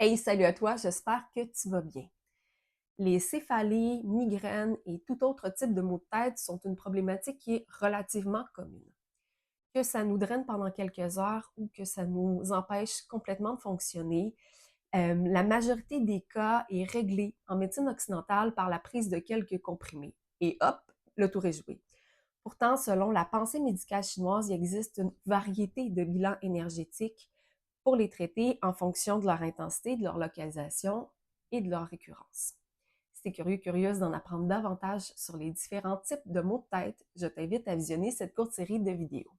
Hey, salut à toi, j'espère que tu vas bien. Les céphalées, migraines et tout autre type de maux de tête sont une problématique qui est relativement commune. Que ça nous draine pendant quelques heures ou que ça nous empêche complètement de fonctionner, la majorité des cas est réglée en médecine occidentale par la prise de quelques comprimés. Et hop, le tour est joué. Pourtant, selon la pensée médicale chinoise, il existe une variété de bilans énergétiques pour les traiter en fonction de leur intensité, de leur localisation et de leur récurrence. Si t'es curieux, curieuse d'en apprendre davantage sur les différents types de maux de tête, je t'invite à visionner cette courte série de vidéos.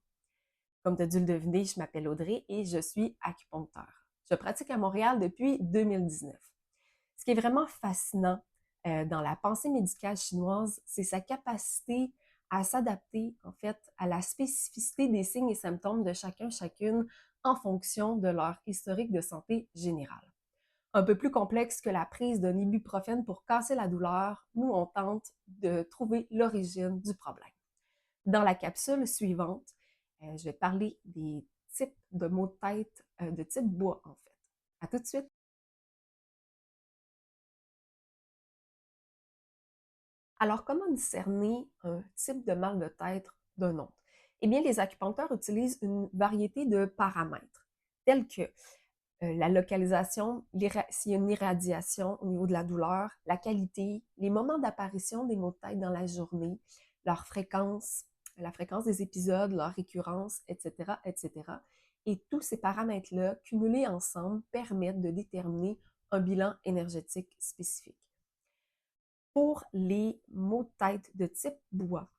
Comme tu as dû le deviner, je m'appelle Audrey et je suis acupuncteur. Je pratique à Montréal depuis 2019. Ce qui est vraiment fascinant dans la pensée médicale chinoise, c'est sa capacité à s'adapter en fait à la spécificité des signes et symptômes de chacun, chacune en fonction de leur historique de santé générale. Un peu plus complexe que la prise d'un ibuprofène pour casser la douleur, nous on tente de trouver l'origine du problème. Dans la capsule suivante, je vais parler des types de maux de tête de type bois en fait. À tout de suite! Alors, comment discerner un type de mal de tête d'un autre? Eh bien, les acupuncteurs utilisent une variété de paramètres, tels que la localisation, s'il y a une irradiation au niveau de la douleur, la qualité, les moments d'apparition des maux de tête dans la journée, leur fréquence, la fréquence des épisodes, leur récurrence, etc., etc. Et tous ces paramètres-là, cumulés ensemble, permettent de déterminer un bilan énergétique spécifique. Pour les maux de tête de type bois,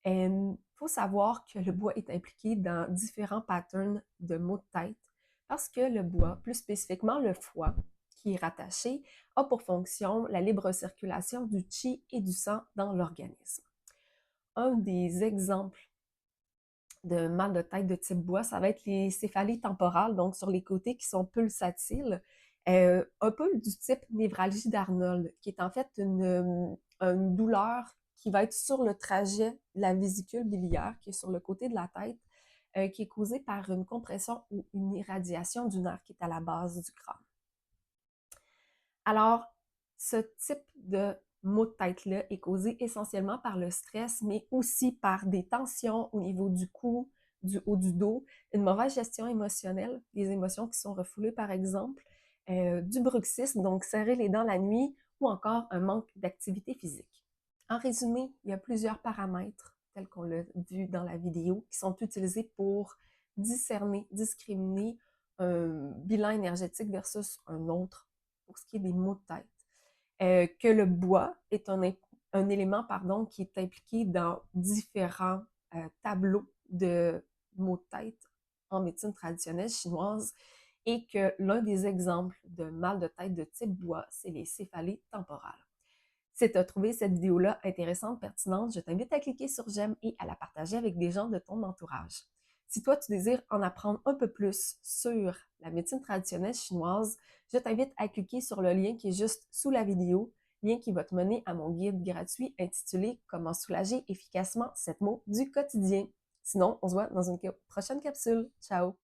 il faut savoir que le bois est impliqué dans différents patterns de maux de tête parce que le bois, plus spécifiquement le foie, qui est rattaché, a pour fonction la libre circulation du qi et du sang dans l'organisme. Un des exemples de mal de tête de type bois, ça va être les céphalées temporales, donc sur les côtés qui sont pulsatiles, un peu du type névralgie d'Arnold, qui est en fait une douleur qui va être sur le trajet de la vésicule biliaire, qui est sur le côté de la tête, qui est causée par une compression ou une irradiation du nerf qui est à la base du crâne. Alors, ce type de maux de tête-là est causé essentiellement par le stress, mais aussi par des tensions au niveau du cou, du haut du dos, une mauvaise gestion émotionnelle, des émotions qui sont refoulées par exemple, du bruxisme, donc serrer les dents la nuit, ou encore un manque d'activité physique. En résumé, il y a plusieurs paramètres, tels qu'on l'a vu dans la vidéo, qui sont utilisés pour discerner, discriminer un bilan énergétique versus un autre pour ce qui est des maux de tête. Que le bois est un élément pardon, qui est impliqué dans différents tableaux de maux de tête en médecine traditionnelle chinoise et que l'un des exemples de mal de tête de type bois, c'est les céphalées temporales. Si tu as trouvé cette vidéo-là intéressante, pertinente, je t'invite à cliquer sur j'aime et à la partager avec des gens de ton entourage. Si toi, tu désires en apprendre un peu plus sur la médecine traditionnelle chinoise, je t'invite à cliquer sur le lien qui est juste sous la vidéo, lien qui va te mener à mon guide gratuit intitulé Comment soulager efficacement cette mot du quotidien. Sinon, on se voit dans une prochaine capsule. Ciao!